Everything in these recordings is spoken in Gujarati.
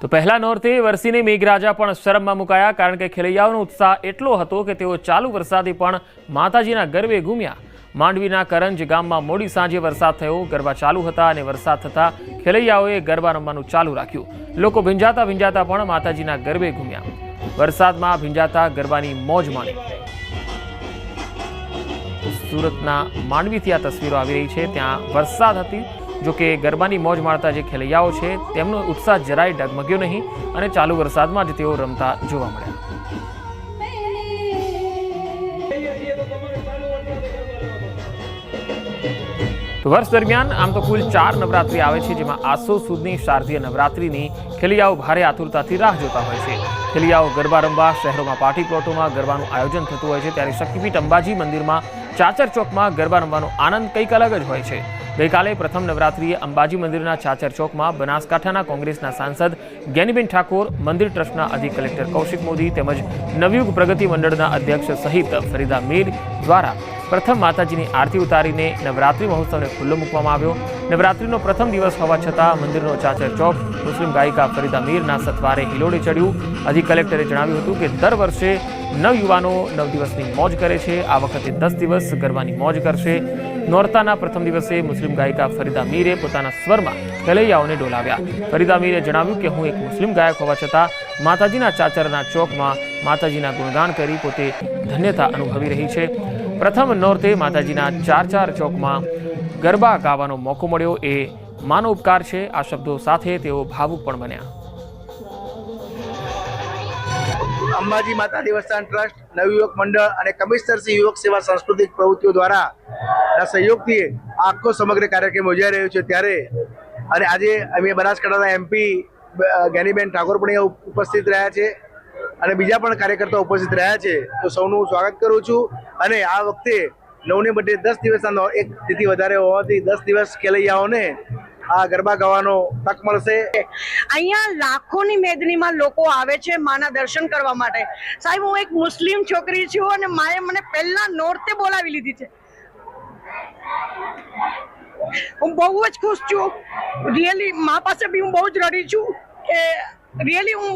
તો પહેલા નોરતે વરસીને મેઘરાજા પણ શરમમાં મુકાયા, કારણ કે ખેલૈયાઓનો ઉત્સાહ એટલો હતો કે તેઓ ચાલુ વરસાદે પણ માતાજીના ગરબે ઘૂમ્યા। માંડવીના કરંજ ગામમાં મોડી સાંજે વરસાદ થયો। ગરબા ચાલુ હતા અને વરસાદ થતા ખેલૈયાઓએ ગરબા રમવાનું ચાલુ રાખ્યું। લોકો ભીંજાતા ભીંજાતા પણ માતાજીના ગરબે ઘૂમ્યા। વરસાદમાં ભીંજાતા ગરબાની મોજ માણી। સુરતના માંડવીથી આ તસવીરો આવી રહી છે। ત્યાં વરસાદ હતી, જો કે ગરબાની મોજ માણતા જે ખેલૈયાઓ છે તેમનો ઉત્સાહ જરાય ડગમગ્યો નહીં અને ચાલુ વરસાદમાં જ તેઓ રમતા જોવા મળ્યા। તો વર્ષ દરમિયાન આમ તો કુલ 4 નવરાત્રી આવે છે, જેમાં આસો સુદની શારદીય નવરાત્રીની ખેલૈયાઓ ભારે આતુરતાથી રાહ જોતા હોય છે। ખેલૈયાઓ ગરબા રમવા શહેરોમાં પાર્ટી પ્લોટોમાં ગરબાનું આયોજન થતું હોય છે, ત્યારે શક્તિપીઠ અંબાજી મંદિરમાં ચાચર ચોકમાં ગરબા રમવાનો આનંદ કંઈક અલગ જ હોય છે। ગઈકાલે પ્રથમ નવરાત્રીએ અંબાજી મંદિરના ચાચર ચોકમાં બનાસકાંઠાના કોંગ્રેસના સાંસદ જ્ઞાનીબેન ઠાકોર, મંદિર ટ્રસ્ટના અધિક કલેક્ટર કૌશિક મોદી તેમજ નવયુગ પ્રગતિ મંડળના અધ્યક્ષ સહિત ફરીદા મીર દ્વારા પ્રથમ માતાજીની આરતી ઉતારીને નવરાત્રી મહોત્સવને ખુલ્લો મૂકવામાં આવ્યો। નવરાત્રીનો પ્રથમ દિવસ હોવા છતાં મંદિરનો ચાચર ચોક મુસ્લિમ ગાયિકા ફરીદા મીરના સથવારે હિલોડે ચડ્યું। અધિક કલેક્ટરે જણાવ્યું હતું કે દર વર્ષે નવયુવાનો 9 દિવસની મોજ કરે છે, આ વખતે 10 દિવસ ગરબાની મોજ કરશે। નોરતાના પ્રથમ દિવસે મુસ્લિમ ગાયિકા ફરીદા મીરે પોતાના સ્વરમાં ખેલૈયાઓને ડોલાવ્યા। ફરીદા મીરે જણાવ્યું કે હું એક મુસ્લિમ ગાયક હોવા છતાં માતાજીના ચાચરના ચોકમાં માતાજીના ગુણગાન કરી પોતે ધન્યતા અનુભવી રહી છે। પ્રથમ નોરતે માતાજીના ચાર ચોકમાં ગરબા ગાવાનો મોકો મળ્યો એ માનો ઉપકાર છે। આ શબ્દો સાથે તેઓ ભાવુક પણ બન્યા। અંબાજી માતા દેવસ્થાન ટ્રસ્ટ, નવયુવક મંડળ અને કમિશનર શ્રી યુવક સેવા સાંસ્કૃતિક પ્રવૃત્તિઓ દ્વારા સહયોગથી આખો સમગ્ર કાર્યક્રમ યોજાઈ રહ્યો છે। ત્યારે અને આજે અમે બનાસકાંઠાના MP જ્ઞાનીબેન ઠાકોર પણ અહીંયા ઉપસ્થિત રહ્યા છે અને બીજા પણ કાર્યકર્તાઓ ઉપસ્થિત રહ્યા છે। તો સૌનું સ્વાગત કરું છું। અને આ વખતે 9ને બદલે 10 દિવસના એક તિથિ વધારે હોવાથી 10 દિવસ ખેલૈયાઓને આ ગરબા ગાવાનો તક મળશે। અહીંયા લાખોની મેદનીમાં લોકો આવે છે માના દર્શન કરવા માટે। સાહેબ, હું એક મુસ્લિમ છોકરી છું અને માએ મને પહેલા નોરતે બોલાવી લીધી છે। હું બહુ જ ખુશ છું। રિયલી મા પાસે બી હું બહુ જ રડી છું કે રિયલી હું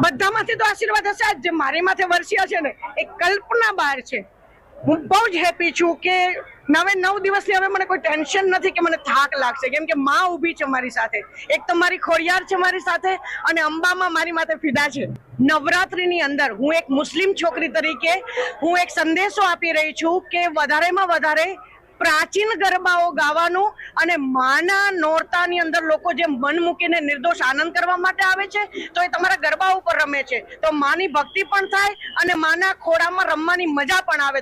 બધામાંથી તો આશીર્વાદ હશે જ, જે મારી માથે વરસ્યા છે ને એ કલ્પના બહાર છે। હું બહુ જ હેપી છું કે 9 દિવસથી હવે મને કોઈ ટેન્શન નથી કે મને થાક લાગશે, કેમ કે માં ઊભી છે મારી સાથે। એક તો મારી ખોડિયાર છે મારી સાથે અને અંબામાં મારી માથે ફિદા છે। નવરાત્રીની અંદર હું એક મુસ્લિમ છોકરી તરીકે હું એક સંદેશો આપી રહી છું કે વધારેમાં વધારે પ્રાચીન ગરબાઓ ગાવાનું અને માના નોરતાની અંદર લોકો જે મન મૂકીને નિર્દોષ આનંદ કરવા માટે આવે છે તો એ તમારા ગરબા ઉપર રમે છે, તો માની ભક્તિ પણ થાય અને માના ખોળામાં રમવાની મજા પણ આવે।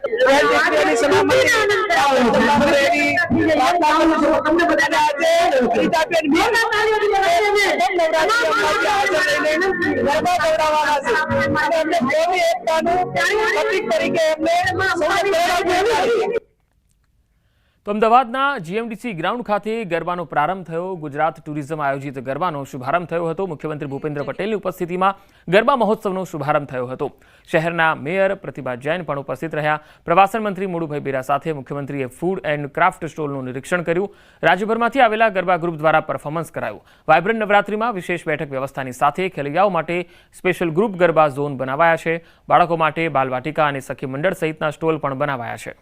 તો અમદાવાદના GMDC ગ્રાઉન્ડ ખાતે ગરબાનો પ્રારંભ થયો। ગુજરાત ટુરિઝમ આયોજિત ગરબાનો શુભારંભ થયો હતો। મુખ્યમંત્રી ભૂપેન્દ્ર પટેલની ઉપસ્થિતિમાં ગરબા મહોત્સવનો શુભારંભ થયો હતો। શહેરના મેયર પ્રતિભા જૈન પણ ઉપસ્થિત રહ્યા। પ્રવાસન મંત્રી મોડુભાઈ બેરા સાથે મુખ્યમંત્રીએ ફૂડ એન્ડ ક્રાફ્ટ સ્ટોલનું નિરીક્ષણ કર્યું। રાજ્યભરમાંથી આવેલા ગરબા ગ્રુપ દ્વારા પરફોર્મન્સ કરાયું। વાઇબ્રન્ટ નવરાત્રીમાં વિશેષ બેઠક વ્યવસ્થાની સાથે ખેલૈયાઓ માટે સ્પેશિયલ ગ્રુપ ગરબા ઝોન બનાવાયા છે। બાળકો માટે બાલવાટિકા અને સખી મંડળ સહિતના સ્ટોલ પણ બનાવાયા છે।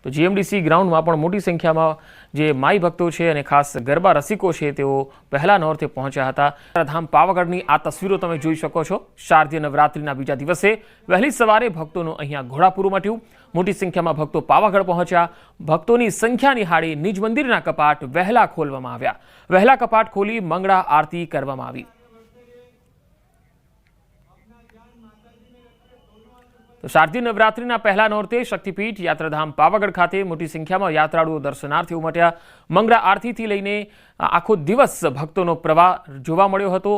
તો GMDC ગ્રાઉન્ડમાં પણ મોટી સંખ્યામાં જે માઈ ભક્તો છે અને ખાસ ગરબા રસિકો છે તેઓ પહેલા નોરતે પહોંચ્યા હતા। યાત્રાધામ પાવાગઢની આ તસવીરો તમે જોઈ શકો છો। શારદીય નવરાત્રીના બીજા દિવસે વહેલી સવારે ભક્તોનું અહીંયા ઘોડાપૂર મટ્યું। મોટી સંખ્યામાં ભક્તો પાવાગઢ પહોંચ્યા। ભક્તોની સંખ્યા નિહાળી નિજ મંદિરના કપાટ વહેલા ખોલવામાં આવ્યા। વહેલા કપાટ ખોલી મંગળા આરતી કરવામાં આવી। તો શારદીય નવરાત્રીના પહેલા નોરતે શક્તિપીઠ યાત્રાધામ પાવાગઢ ખાતે મોટી સંખ્યામાં યાત્રાળુઓ દર્શનાર્થીઓ ઉમટ્યા। મંગળા આરતીથી લઈને આખો દિવસ ભક્તોનો પ્રવાહ જોવા મળ્યો હતો।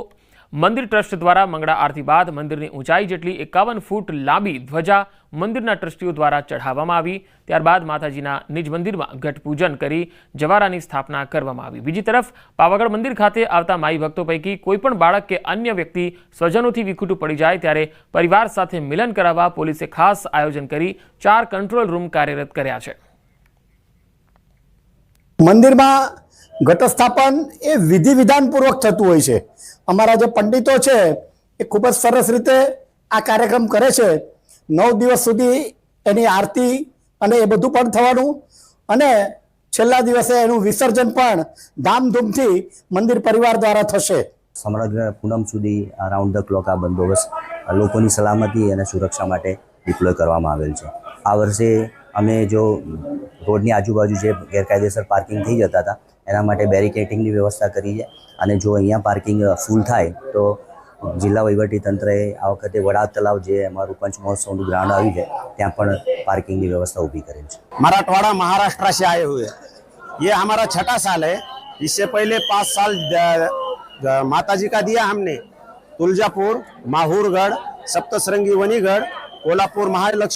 મંદિર ટ્રસ્ટ દ્વારા મંગળા આરતી બાદ મંદિરની ઊંચાઈ જેટલી 51 ફૂટ લાંબી ધ્વજા મંદિરના ટ્રસ્ટીઓ દ્વારા ચઢાવવામાં આવી। ત્યારબાદ માતાજીના નિજ મંદિરમાં ઘટ પૂજન કરી જવારાની સ્થાપના કરવામાં આવી। બીજી તરફ પાવાગઢ મંદિર ખાતે આવતા માઈ ભક્તો પૈકી કોઈપણ બાળક કે અન્ય વ્યક્તિ સ્વજનોથી વિખૂટું પડી જાય ત્યારે પરિવાર સાથે મિલન કરાવવા પોલીસે ખાસ આયોજન કરી 4 કંટ્રોલ રૂમ કાર્યરત કર્યા છે। મંદિરમાં ઘટસ્થાપન એ વિધિ વિધાનપૂર્વક થતું હોય છે. અમારા જે પંડિતો છે એ ખૂબ જ સરસ રીતે આ કાર્યક્રમ કરે છે. 9 દિવસ સુધી એની આરતી અને એ બધું પણ થવાનું અને છેલ્લા દિવસે એનું વિસર્જન પણ ધામધૂમથી મંદિર પરિવાર દ્વારા થશે. સમગ્ર પૂનમ સુધી રાઉન્ડ ધ ક્લોક આ બંદોબસ્ત લોકોની સલામતી અને સુરક્ષા માટે ડિપ્લોય કરવામાં આવેલ છે. આ વર્ષે અમે જો રોડની આજુબાજુ જે ગેરકાયદેસર પાર્કિંગ થઈ જતા હતા એના માટે બેરિકેટિંગની વ્યવસ્થા કરી છે અને જો અહીંયા પાર્કિંગ ફૂલ થાય તો જિલ્લા વહીવટી તંત્રએ આ વખતે વડા તલાવ જે અમારું પંચ મહોત્સવનું ગ્રાઉન્ડ આવ્યું છે ત્યાં પણ પાર્કિંગની व्यवस्था ऊभी करेल છે. मराठवाड़ा महाराष्ट्र से आए हुए, ये हमारा 6ठा साल है. इससे पहले 5 साल माता जी का दिया हमने. तुलजापुर, माहूरगढ़, सप्तश्रृंगी वनीगढ़, कोल्हापुर महालक्ष्मी